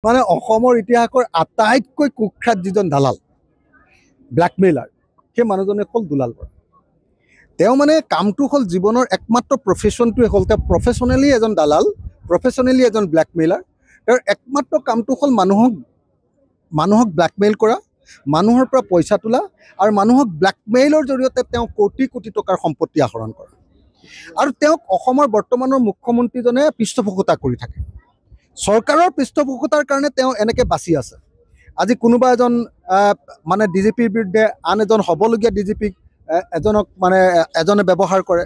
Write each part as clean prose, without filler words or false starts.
মানে অসমৰ ইতিহাসৰ আটাইতকৈ কুখ্যাত যিজন দালাল ব্লেকমেইলাৰ সেই মানুহজনে হ'ল দুলাল বৰা। তেওঁ মানে কামটো হ'ল জীৱনৰ একমাত্ৰ প্ৰফেশ্যনটোৱে হ'ল তেওঁ প্ৰফেশ্যনেলি এজন দালাল, প্ৰফেশ্যনেলি এজন ব্লেকমেইলাৰ। তেওঁৰ একমাত্ৰ কামটো হ'ল মানুহক ব্লেকমেইল কৰা, মানুহৰ পৰা পইচা তোলা আৰু মানুহক ব্লেকমেইলৰ জৰিয়তে তেওঁ কোটি কোটি টকাৰ সম্পত্তি আহৰণ কৰা। আৰু তেওঁক অসমৰ বৰ্তমানৰ মুখ্যমন্ত্ৰীজনে পৃষ্ঠপোষকতা কৰি থাকে। চৰকাৰৰ পৃষ্ঠপোষকতাৰ কাৰণে তেওঁ এনেকৈ বাচি আছে। আজি কোনোবা এজন মানে ডিজিপিৰ বিৰুদ্ধে আন এজন হ'বলগীয়া ডিজিপিক এজনে ব্যৱহাৰ কৰে,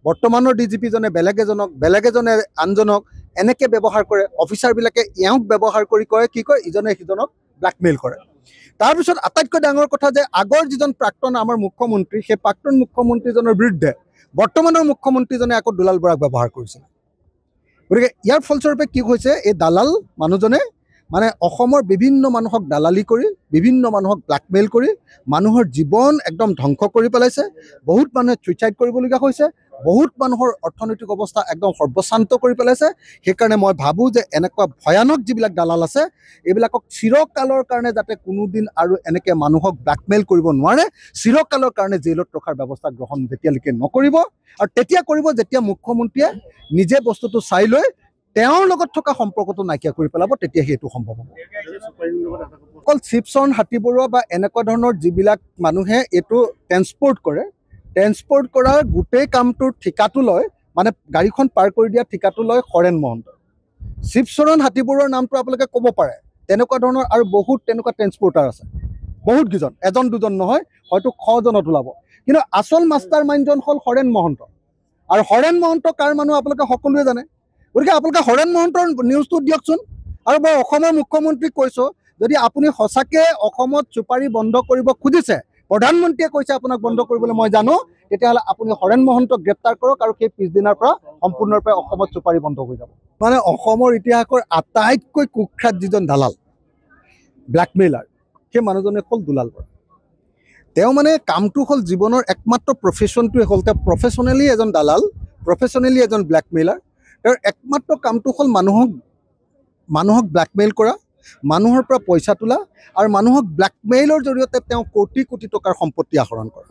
বৰ্তমানৰ ডিজিপিজনে বেলেগ এজনে আনজনক এনেকৈ ব্যৱহাৰ কৰে। অফিচাৰবিলাকে এওঁক ব্যৱহাৰ কৰি কি কয় ইজনে সিজনক ব্লেকমেইল কৰে। তাৰপিছত আটাইতকৈ ডাঙৰ কথা যে আগৰ যিজন প্ৰাক্তন আমাৰ মুখ্যমন্ত্ৰী, সেই প্ৰাক্তন মুখ্যমন্ত্ৰীজনৰ বিৰুদ্ধে বৰ্তমানৰ মুখ্যমন্ত্ৰীজনে আকৌ দুলাল বৰাক ব্যৱহাৰ কৰিছিল। গতিকে ইয়াৰ ফলস্বৰূপে কি হৈছে, এই দালাল মানুহজনে মানে অসমৰ বিভিন্ন মানুহক দালালি কৰি, বিভিন্ন মানুহক ব্লেকমেইল কৰি মানুহৰ জীৱন একদম ধ্বংস কৰি পেলাইছে। বহুত মানুহে চুইচাইড কৰিবলগীয়া হৈছে, বহুত মানুহৰ অৰ্থনৈতিক অৱস্থা একদম সৰ্বশান্ত কৰি পেলাইছে। সেইকাৰণে মই ভাবোঁ যে এনেকুৱা ভয়ানক যিবিলাক দালাল আছে, এইবিলাকক চিৰকালৰ কাৰণে যাতে কোনোদিন আৰু এনেকৈ মানুহক ব্লেকমেইল কৰিব নোৱাৰে, চিৰকালৰ কাৰণে জেইলত ৰখাৰ ব্যৱস্থা গ্ৰহণ যেতিয়ালৈকে নকৰিব, আৰু তেতিয়া কৰিব যেতিয়া মুখ্যমন্ত্ৰীয়ে নিজে বস্তুটো চাই লৈ তেওঁৰ লগত থকা সম্পৰ্কটো নাইকিয়া কৰি পেলাব, তেতিয়া সেইটো সম্ভৱ হ'ব। অকল শিৱশৰণ হাতীবৰুৱা বা এনেকুৱা ধৰণৰ যিবিলাক মানুহে এইটো ট্ৰেন্সপৰ্ট কৰাৰ গোটেই কামটোৰ ঠিকাটো লয়, মানে গাড়ীখন পাৰ কৰি দিয়া ঠিকাটো লয় হৰেণ মহন্ত। শিৱশৰণ হাতীবৰুৱাৰ নামটো আপোনালোকে ক'ব পাৰে, তেনেকুৱা ধৰণৰ আৰু বহুত তেনেকুৱা ট্ৰেন্সপৰ্টাৰ আছে, বহুত কেইজন, এজন দুজন নহয়, হয়তো 100জনত ওলাব। কিন্তু আচল মাষ্টাৰ মাইণ্ডজন হ'ল হৰেণ মহন্ত। আৰু হৰেণ মহন্ত কাৰ মানুহ আপোনালোকে সকলোৱে জানে। গতিকে আপোনালোকে হৰেণ মহন্তৰ নিউজটো দিয়কচোন। আৰু মই অসমৰ মুখ্যমন্ত্ৰীক কৈছোঁ, যদি আপুনি সঁচাকৈ অসমত চুপাৰি বন্ধ কৰিব খুজিছে, প্ৰধানমন্ত্ৰীয়ে কৈছে আপোনাক বন্ধ কৰিবলৈ মই জানো, তেতিয়াহ'লে আপুনি হৰেণ মহন্তক গ্ৰেপ্তাৰ কৰক আৰু সেই পিছদিনাৰ পৰা সম্পূৰ্ণৰূপে অসমত চুপাৰি বন্ধ হৈ যাব। মানে অসমৰ ইতিহাসৰ আটাইতকৈ কুখ্যাত যিজন দালাল ব্লেকমেইলাৰ সেই মানুহজনে হ'ল দুলাল বৰা। তেওঁ মানে কামটো হ'ল জীৱনৰ একমাত্ৰ প্ৰফেশ্যনটোৱে হ'ল তেওঁ প্ৰফেশ্যনেলি এজন দালাল, প্ৰফেশ্যনেলি এজন ব্লেকমেইলাৰ। তেওঁৰ একমাত্ৰ কামটো হ'ল মানুহক ব্লেকমেইল কৰা, মানুহৰ পৰা পইচা তোলা আৰু মানুহক ব্লেকমেইলৰ জৰিয়তে তেওঁ কোটি কোটি টকাৰ সম্পত্তি আহৰণ কৰা।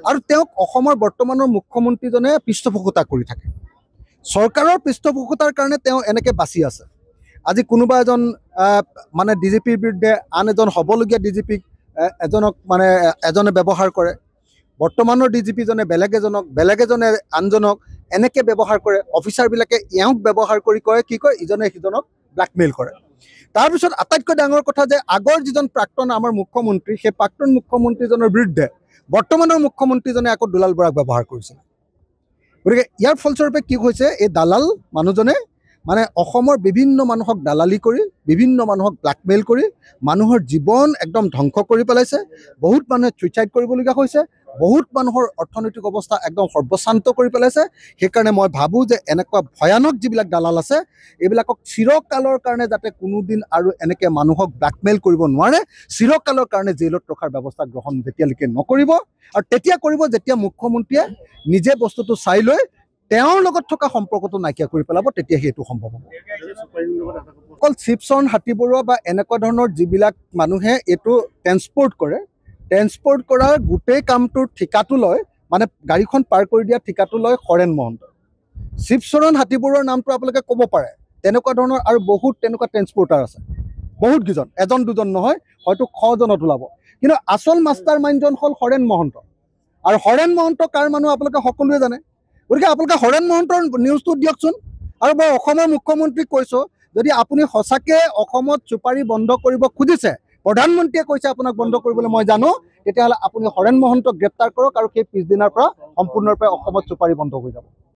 আৰু তেওঁক অসমৰ বৰ্তমানৰ মুখ্যমন্ত্ৰীজনে পৃষ্ঠপোষকতা কৰি থাকে। চৰকাৰৰ পৃষ্ঠপোষকতাৰ কাৰণে তেওঁ এনেকৈ বাচি আছে। আজি কোনোবা এজন মানে ডিজিপিৰ বিৰুদ্ধে আন এজন হ'বলগীয়া ডিজিপিক এজনে ব্যৱহাৰ কৰে, বৰ্তমানৰ ডিজিপিজনে বেলেগ এজনে আনজনক এনেকৈ ব্যৱহাৰ কৰে। অফিচাৰবিলাকে এওঁক ব্যৱহাৰ কৰি কি কয় ইজনে সিজনক ব্লেকমেইল কৰে। তাৰপিছত আটাইতকৈ ডাঙৰ কথা যে আগৰ যিজন প্ৰাক্তন আমাৰ মুখ্যমন্ত্ৰী, সেই প্ৰাক্তন মুখ্যমন্ত্ৰীজনৰ বিৰুদ্ধে বৰ্তমানৰ মুখ্যমন্ত্ৰীজনে আকৌ দুলাল বৰাক ব্যৱহাৰ কৰিছিল। গতিকে ইয়াৰ ফলস্বৰূপে কি হৈছে, এই দালাল মানুহজনে মানে অসমৰ বিভিন্ন মানুহক দালালি কৰি, বিভিন্ন মানুহক ব্লেকমেইল কৰি মানুহৰ জীৱন একদম ধ্বংস কৰি পেলাইছে। বহুত মানুহে চুইচাইড কৰিবলগীয়া হৈছে, বহুত মানুহৰ অৰ্থনৈতিক অৱস্থা একদম সৰ্বশান্ত কৰি পেলাইছে। সেইকাৰণে মই ভাবোঁ যে এনেকুৱা ভয়ানক যিবিলাক দালাল আছে, এইবিলাকক চিৰকালৰ কাৰণে যাতে কোনোদিন আৰু এনেকৈ মানুহক ব্লেকমেইল কৰিব নোৱাৰে, চিৰকালৰ কাৰণে জেইলত ৰখাৰ ব্যৱস্থা গ্ৰহণ যেতিয়ালৈকে নকৰিব, আৰু তেতিয়া কৰিব যেতিয়া মুখ্যমন্ত্ৰীয়ে নিজে বস্তুটো চাই লৈ তেওঁৰ লগত থকা সম্পৰ্কটো নাইকিয়া কৰি পেলাব, তেতিয়া সেইটো সম্ভৱ হ'ব। অকল শিৱশৰণ হাতীবৰুৱা বা এনেকুৱা ধৰণৰ যিবিলাক মানুহে এইটো ট্ৰেন্সপৰ্ট কৰাৰ গোটেই কামটোৰ ঠিকাটো লয়, মানে গাড়ীখন পাৰ কৰি দিয়া ঠিকাটো লয় হৰেণ মহন্ত। শিৱশৰণ হাতীবৰুৱাৰ নামটো আপোনালোকে ক'ব পাৰে, তেনেকুৱা ধৰণৰ আৰু বহুত তেনেকুৱা ট্ৰেন্সপৰ্টাৰ আছে, বহুত কেইজন, এজন দুজন নহয়, হয়তো 100জনত ওলাব। কিন্তু আচল মাষ্টাৰ মাইণ্ডজন হ'ল হৰেণ মহন্ত। আৰু হৰেণ মহন্ত কাৰ মানুহ আপোনালোকে সকলোৱে জানে। গতিকে আপোনালোকে হৰেণ মহন্তৰ নিউজটো দিয়কচোন। আৰু মই অসমৰ মুখ্যমন্ত্ৰীক কৈছোঁ, যদি আপুনি সঁচাকৈ অসমত চুপাৰি বন্ধ কৰিব খুজিছে, প্ৰধানমন্ত্ৰীয়ে কৈছে আপোনাক বন্ধ কৰিবলৈ মই জানো, তেতিয়াহ'লে আপুনি হৰেণ মহন্তক গ্ৰেপ্তাৰ কৰক আৰু সেই পিছদিনাৰ পৰা সম্পূৰ্ণৰূপে অসমত চুপাৰি বন্ধ হৈ যাব।